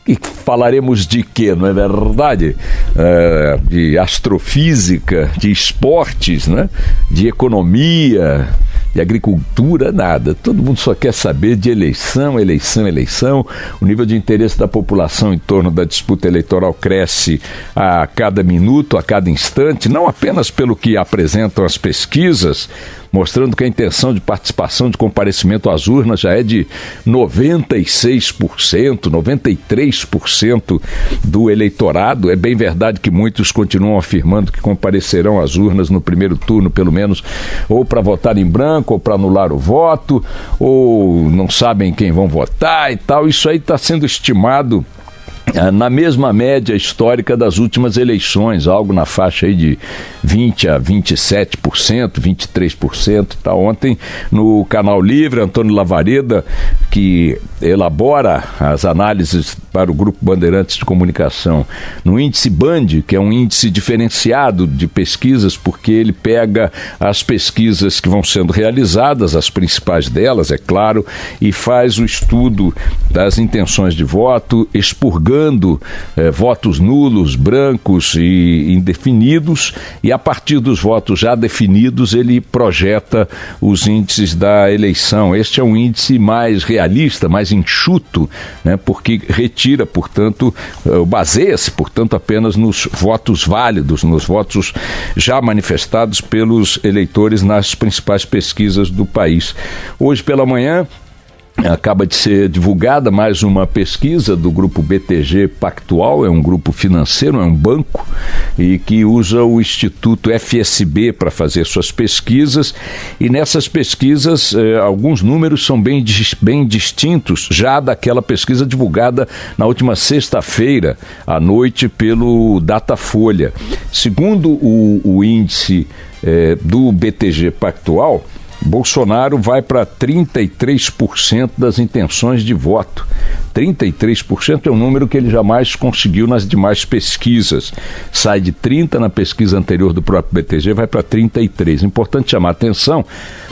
E falaremos de quê, não é verdade? De astrofísica, de esportes, né? De economia, de agricultura, nada. Todo mundo só quer saber de eleição, eleição, eleição. O nível de interesse da população em torno da disputa eleitoral cresce a cada minuto, a cada instante, não apenas pelo que apresentam as pesquisas, mostrando que a intenção de participação, de comparecimento às urnas já é de 96%, 93% do eleitorado. É bem verdade que muitos continuam afirmando que comparecerão às urnas no primeiro turno, pelo menos, ou para votar em branco, ou para anular o voto, ou não sabem quem vão votar e tal. Isso aí está sendo estimado na mesma média histórica das últimas eleições, algo na faixa aí de 20% a 27%, 23% e tal. Ontem, no Canal Livre, Antônio Lavareda, que elabora as análises para o Grupo Bandeirantes de Comunicação, no índice Band, que é um índice diferenciado de pesquisas, porque ele pega as pesquisas que vão sendo realizadas, as principais delas, é claro, e faz o estudo das intenções de voto, expurgando votos nulos, brancos e indefinidos, e a partir dos votos já definidos ele projeta os índices da eleição. Este é um índice mais realista, mais enxuto, né, porque retira, portanto, baseia-se, portanto, apenas nos votos válidos, nos votos já manifestados pelos eleitores nas principais pesquisas do país. Hoje pela manhã acaba de ser divulgada mais uma pesquisa do grupo BTG Pactual, é um grupo financeiro, é um banco, e que usa o Instituto FSB para fazer suas pesquisas, e nessas pesquisas alguns números são bem distintos já daquela pesquisa divulgada na última sexta-feira à noite pelo Datafolha. Segundo o índice do BTG Pactual, Bolsonaro vai para 33% das intenções de voto. 33% é um número que ele jamais conseguiu nas demais pesquisas. Sai de 30% na pesquisa anterior do próprio BTG, vai para 33%. Importante chamar a atenção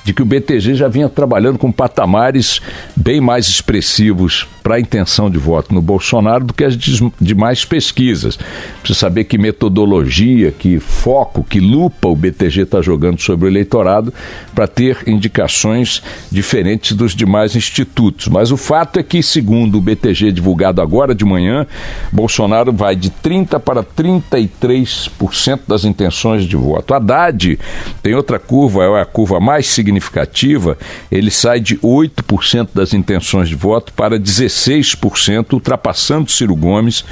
de que o BTG já vinha trabalhando com patamares bem mais expressivos para a intenção de voto no Bolsonaro do que as demais pesquisas. Precisa saber que metodologia, que foco, que lupa o BTG está jogando sobre o eleitorado para ter indicações diferentes dos demais institutos. Mas o fato é que, segundo o BTG divulgado agora de manhã, Bolsonaro vai de 30% para 33% das intenções de voto. Haddad tem outra curva, é a curva mais significativa, ele sai de 8% das intenções de voto para 16%, ultrapassando Ciro Gomes,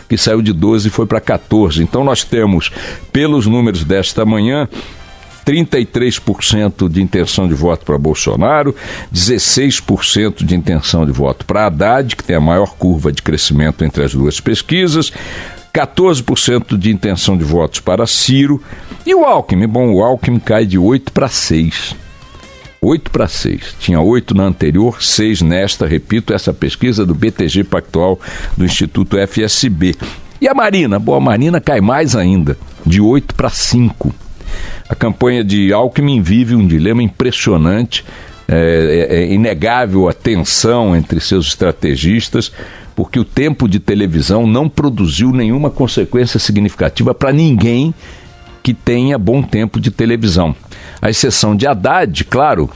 que saiu de 12% e foi para 14%. Então nós temos, pelos números desta manhã, 33% de intenção de voto para Bolsonaro, 16% de intenção de voto para Haddad, que tem a maior curva de crescimento entre as duas pesquisas, 14% de intenção de votos para Ciro, e o Alckmin, o Alckmin cai de 8% para 6%. 8 para 6. Tinha 8 na anterior, 6 nesta, repito, essa pesquisa do BTG Pactual do Instituto FSB. E a Marina? A Marina cai mais ainda, de 8 para 5. A campanha de Alckmin vive um dilema impressionante, é inegável a tensão entre seus estrategistas, porque o tempo de televisão não produziu nenhuma consequência significativa para ninguém que tenha bom tempo de televisão. À exceção de Haddad, claro,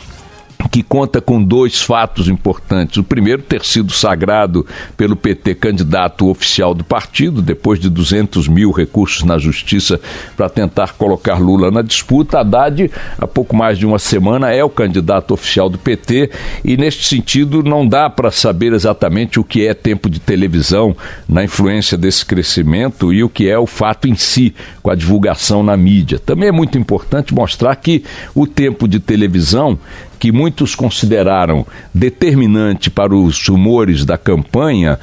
que conta com 2 fatos importantes. O primeiro, ter sido sagrado pelo PT candidato oficial do partido, depois de 200 mil recursos na justiça para tentar colocar Lula na disputa. Haddad, há pouco mais de uma semana, é o candidato oficial do PT, e neste sentido não dá para saber exatamente o que é tempo de televisão na influência desse crescimento e o que é o fato em si, com a divulgação na mídia. Também é muito importante mostrar que o tempo de televisão, que muitos consideraram determinante para os rumores da campanha,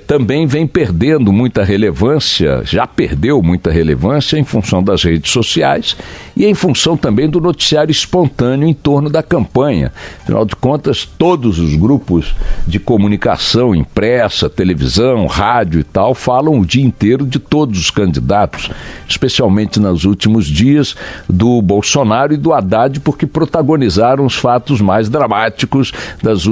também vem perdendo muita relevância, já perdeu muita relevância em função das redes sociais e em função também do noticiário espontâneo em torno da campanha. Afinal de contas, todos os grupos de comunicação impressa, televisão, rádio e tal, falam o dia inteiro de todos os candidatos, especialmente nos últimos dias do Bolsonaro e do Haddad, porque protagonizaram os fatos mais dramáticos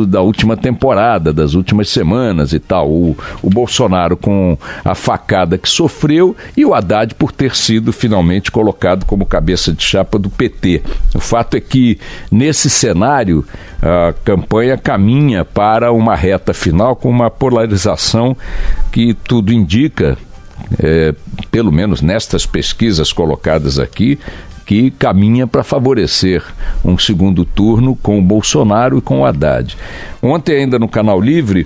da última temporada, das últimas semanas e tal. o Bolsonaro com a facada que sofreu e o Haddad por ter sido finalmente colocado como cabeça de chapa do PT. O fato é que, nesse cenário, a campanha caminha para uma reta final com uma polarização que tudo indica, pelo menos nestas pesquisas colocadas aqui, que caminha para favorecer um segundo turno com o Bolsonaro e com o Haddad. Ontem, ainda no Canal Livre,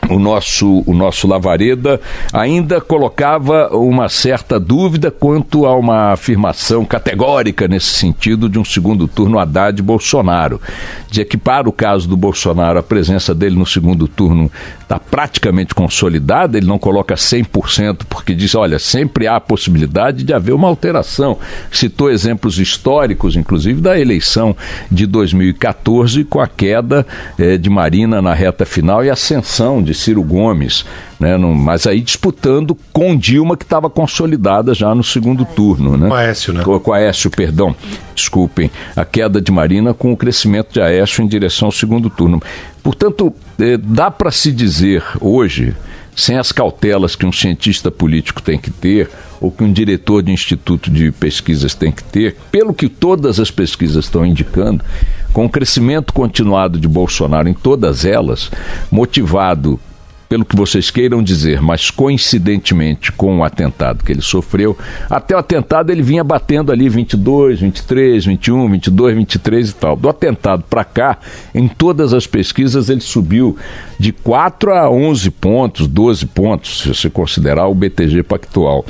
o nosso Lavareda ainda colocava uma certa dúvida quanto a uma afirmação categórica nesse sentido de um segundo turno Haddad e Bolsonaro. Dizia que, para o caso do Bolsonaro, a presença dele no segundo turno está praticamente consolidada. Ele não coloca 100% porque diz, olha, sempre há a possibilidade de haver uma alteração. Citou exemplos históricos, inclusive da eleição de 2014, com a queda de Marina na reta final e a ascensão de Ciro Gomes, né, mas aí disputando com Dilma, que estava consolidada já no segundo turno. Né? Com Aécio, né? Com Aécio, perdão, desculpem. A queda de Marina com o crescimento de Aécio em direção ao segundo turno. Portanto, dá para se dizer hoje, sem as cautelas que um cientista político tem que ter, ou que um diretor de instituto de pesquisas tem que ter, pelo que todas as pesquisas estão indicando, com o crescimento continuado de Bolsonaro em todas elas, motivado pelo que vocês queiram dizer, mas coincidentemente com o atentado que ele sofreu, até o atentado ele vinha batendo ali 22, 23, 21, 22, 23 e tal. Do atentado para cá, em todas as pesquisas ele subiu de 4 a 11 pontos, 12 pontos, se você considerar o BTG Pactual.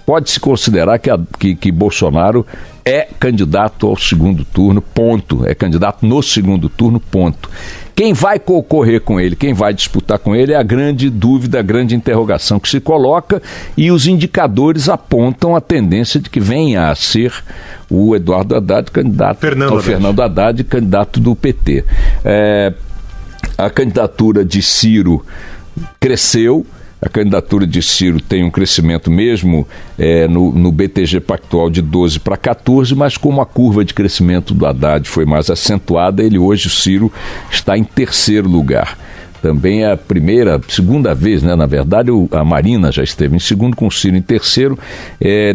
Pode-se considerar que Bolsonaro é candidato ao segundo turno, ponto. É candidato no segundo turno, ponto. Quem vai concorrer com ele, quem vai disputar com ele é a grande dúvida, a grande interrogação que se coloca, e os indicadores apontam a tendência de que venha a ser o Eduardo Haddad candidato, Fernando Haddad, candidato do PT. A candidatura de Ciro cresceu. A candidatura de Ciro tem um crescimento mesmo no BTG Pactual de 12 para 14, mas como a curva de crescimento do Haddad foi mais acentuada, hoje o Ciro está em terceiro lugar. Também é a segunda vez, né? Na verdade, a Marina já esteve em segundo, com o Ciro em terceiro.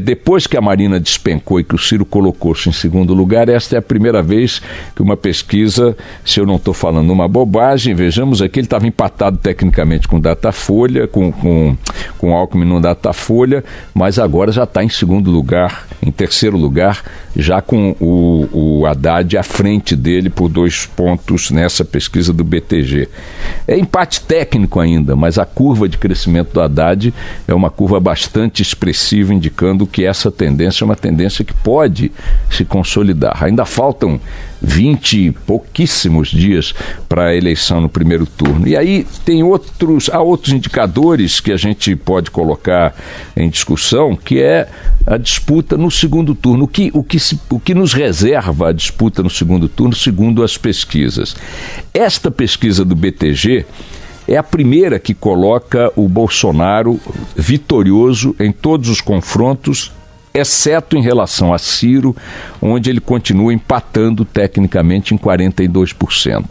Depois que a Marina despencou e que o Ciro colocou-se em segundo lugar, esta é a primeira vez que uma pesquisa, se eu não estou falando uma bobagem, vejamos aqui, ele estava empatado tecnicamente com o Datafolha, com Alckmin no Datafolha, mas agora já está em segundo lugar, em terceiro lugar, já com o Haddad à frente dele por 2 pontos nessa pesquisa do BTG. É empate técnico ainda, mas a curva de crescimento do Haddad é uma curva bastante expressiva, indicando que essa tendência é uma tendência que pode se consolidar. Ainda faltam 20 e pouquíssimos dias para a eleição no primeiro turno. E aí há outros indicadores que a gente pode colocar em discussão, que é a disputa no segundo turno. O que nos reserva a disputa no segundo turno, segundo as pesquisas. Esta pesquisa do BTG é a primeira que coloca o Bolsonaro vitorioso em todos os confrontos, exceto em relação a Ciro, onde ele continua empatando tecnicamente em 42%.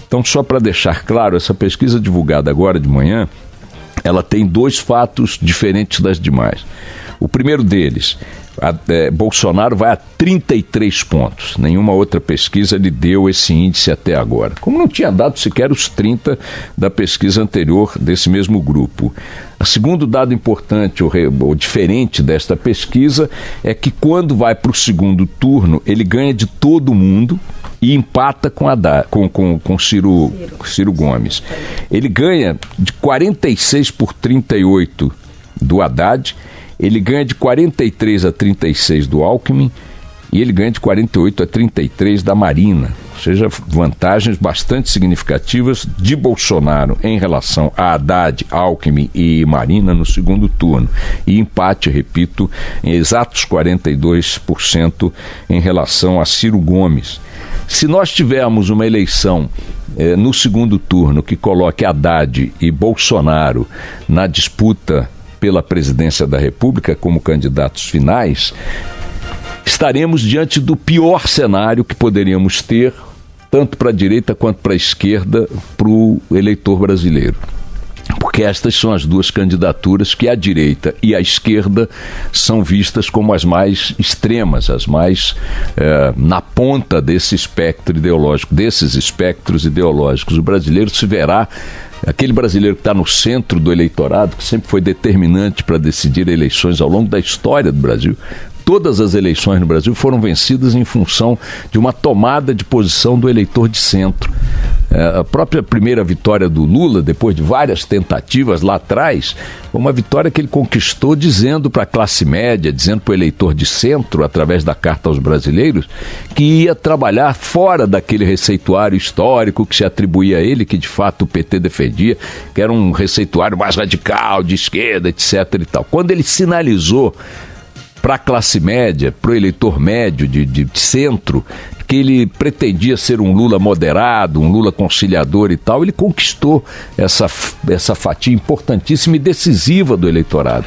Então, só para deixar claro, essa pesquisa divulgada agora de manhã, ela tem 2 fatos diferentes das demais. O primeiro deles, Bolsonaro vai a 33 pontos. Nenhuma outra pesquisa lhe deu esse índice até agora. Como não tinha dado sequer os 30 da pesquisa anterior desse mesmo grupo. O segundo dado importante, ou diferente desta pesquisa, é que quando vai para o segundo turno, ele ganha de todo mundo e empata com Ciro Gomes. Ele ganha de 46 por 38 do Haddad, ele ganha de 43 a 36 do Alckmin e ele ganha de 48 a 33 da Marina. Ou seja, vantagens bastante significativas de Bolsonaro em relação a Haddad, Alckmin e Marina no segundo turno. E empate, repito, em exatos 42% em relação a Ciro Gomes. Se nós tivermos uma eleição no segundo turno que coloque Haddad e Bolsonaro na disputa pela presidência da República como candidatos finais, estaremos diante do pior cenário que poderíamos ter, tanto para a direita quanto para a esquerda, para o eleitor brasileiro. Porque estas são as duas candidaturas que a direita e a esquerda são vistas como as mais extremas, as mais na ponta desse espectro ideológico, desses espectros ideológicos. O brasileiro se verá, aquele brasileiro que está no centro do eleitorado, que sempre foi determinante para decidir eleições ao longo da história do Brasil. Todas as eleições no Brasil foram vencidas em função de uma tomada de posição do eleitor de centro. A própria primeira vitória do Lula, depois de várias tentativas lá atrás, foi uma vitória que ele conquistou dizendo para a classe média, dizendo para o eleitor de centro, através da Carta aos Brasileiros, que ia trabalhar fora daquele receituário histórico que se atribuía a ele, que de fato o PT defendia, que era um receituário mais radical, de esquerda, etc. e tal. Quando ele sinalizou para a classe média, para o eleitor médio de centro, que ele pretendia ser um Lula moderado, um Lula conciliador e tal, ele conquistou essa fatia importantíssima e decisiva do eleitorado.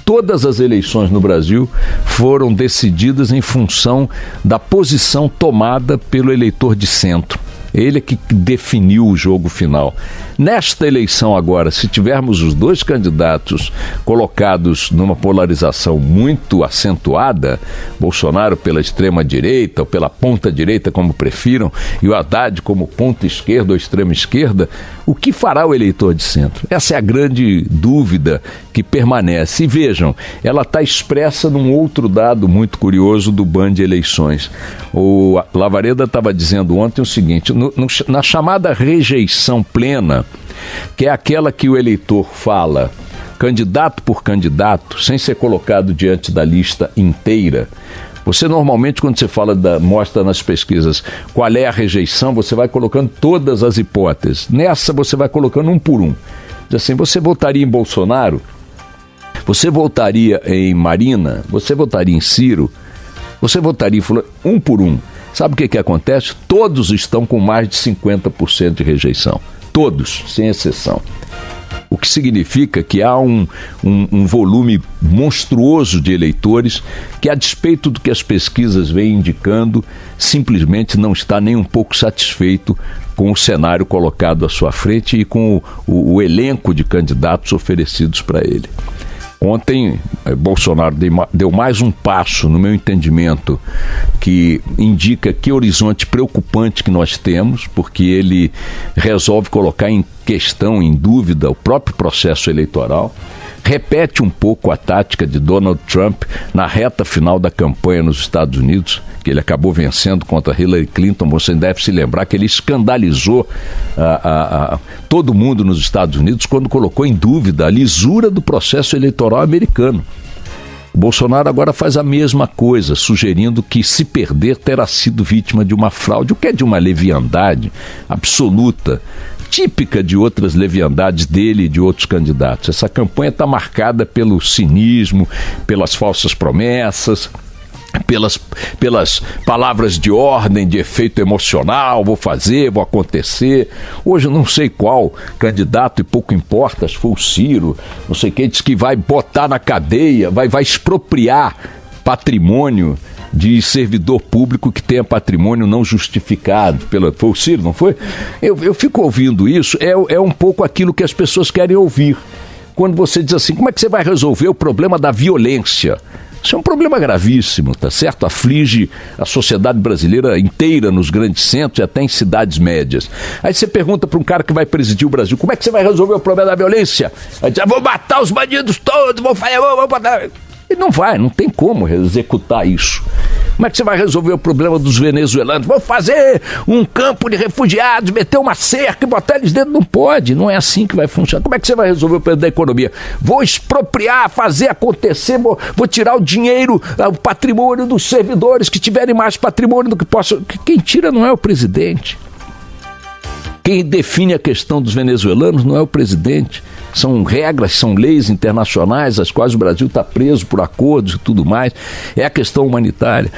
Todas as eleições no Brasil foram decididas em função da posição tomada pelo eleitor de centro. Ele é que definiu o jogo final. Nesta eleição agora, se tivermos os dois candidatos colocados numa polarização muito acentuada, Bolsonaro pela extrema-direita ou pela ponta-direita, como prefiram, e o Haddad como ponta-esquerda ou extrema-esquerda, o que fará o eleitor de centro? Essa é a grande dúvida que permanece. E vejam, ela está expressa num outro dado muito curioso do Band Eleições. O Lavareda estava dizendo ontem o seguinte: na chamada rejeição plena, que é aquela que o eleitor fala candidato por candidato, sem ser colocado diante da lista inteira. Você normalmente, quando você mostra nas pesquisas qual é a rejeição, você vai colocando todas as hipóteses. Nessa você vai colocando um por um. Diz assim, você votaria em Bolsonaro? Você votaria em Marina? Você votaria em Ciro? Você votaria em fulano? Um por um. Sabe o que acontece? Todos estão com mais de 50% de rejeição. Todos, sem exceção. O que significa que há um volume monstruoso de eleitores que, a despeito do que as pesquisas vêm indicando, simplesmente não está nem um pouco satisfeito com o cenário colocado à sua frente e com o elenco de candidatos oferecidos para ele. Ontem, Bolsonaro deu mais um passo, no meu entendimento, que indica que horizonte preocupante que nós temos, porque ele resolve colocar em questão, em dúvida, o próprio processo eleitoral. Repete um pouco a tática de Donald Trump na reta final da campanha nos Estados Unidos, que ele acabou vencendo contra Hillary Clinton. Você deve se lembrar que ele escandalizou todo mundo nos Estados Unidos quando colocou em dúvida a lisura do processo eleitoral americano. O Bolsonaro agora faz a mesma coisa, sugerindo que, se perder, terá sido vítima de uma fraude, o que é de uma leviandade absoluta, típica de outras leviandades dele e de outros candidatos. Essa campanha está marcada pelo cinismo, pelas falsas promessas, pelas palavras de ordem, de efeito emocional, vou fazer, vou acontecer. Hoje eu não sei qual candidato, e pouco importa, se for o Ciro, não sei quem, diz que vai botar na cadeia, vai expropriar patrimônio de servidor público que tenha patrimônio não justificado. Foi o Ciro, não foi? Eu fico ouvindo isso, é um pouco aquilo que as pessoas querem ouvir. Quando você diz assim, como é que você vai resolver o problema da violência? Isso é um problema gravíssimo, tá certo? Aflige a sociedade brasileira inteira nos grandes centros e até em cidades médias. Aí você pergunta para um cara que vai presidir o Brasil, como é que você vai resolver o problema da violência? Aí diz, vou matar os bandidos todos, vou matar... Ele não tem como executar isso. Como é que você vai resolver o problema dos venezuelanos? Vou fazer um campo de refugiados, meter uma cerca e botar eles dentro. Não pode, não é assim que vai funcionar. Como é que você vai resolver o problema da economia? Vou expropriar, fazer acontecer, vou tirar o dinheiro, o patrimônio dos servidores que tiverem mais patrimônio do que possam. Quem tira não é o presidente. Quem define a questão dos venezuelanos não é o presidente. São regras, são leis internacionais, as quais o Brasil está preso por acordos e tudo mais. É a questão humanitária.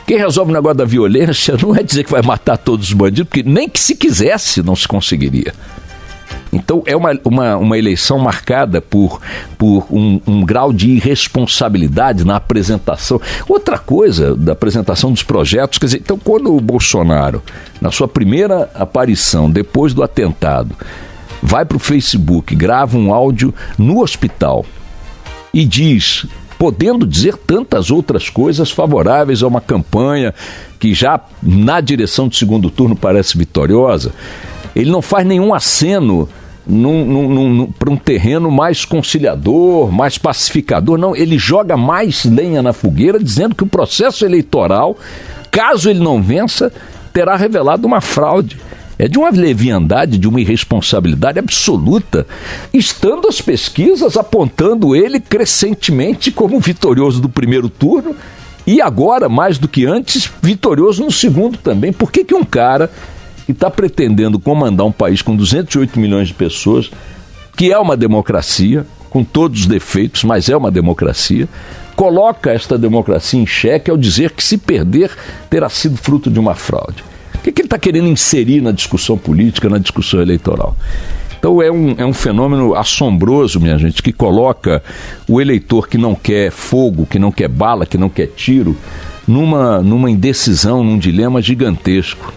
Quem resolve o negócio da violência não é dizer que vai matar todos os bandidos, porque nem que se quisesse não se conseguiria. Então é uma eleição marcada por um grau de irresponsabilidade na apresentação. Outra coisa da apresentação dos projetos, quer dizer, então quando o Bolsonaro, na sua primeira aparição depois do atentado, vai para o Facebook, grava um áudio no hospital e diz, podendo dizer tantas outras coisas favoráveis a uma campanha que já na direção do segundo turno parece vitoriosa, ele não faz nenhum aceno para um terreno mais conciliador, mais pacificador, não, ele joga mais lenha na fogueira, dizendo que o processo eleitoral, caso ele não vença, terá revelado uma fraude. É de uma leviandade, de uma irresponsabilidade absoluta, estando as pesquisas apontando ele crescentemente como vitorioso do primeiro turno e agora, mais do que antes, vitorioso no segundo também. Por que um cara que está pretendendo comandar um país com 208 milhões de pessoas, que é uma democracia, com todos os defeitos, mas é uma democracia, coloca esta democracia em xeque ao dizer que se perder terá sido fruto de uma fraude? O que ele está querendo inserir na discussão política, na discussão eleitoral? Então é um fenômeno assombroso, minha gente, que coloca o eleitor que não quer fogo, que não quer bala, que não quer tiro, numa indecisão, num dilema gigantesco,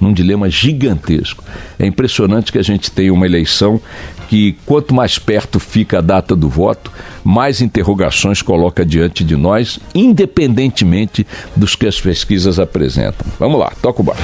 É impressionante que a gente tenha uma eleição que, quanto mais perto fica a data do voto, mais interrogações coloca diante de nós, independentemente dos que as pesquisas apresentam. Vamos lá, toca o barco.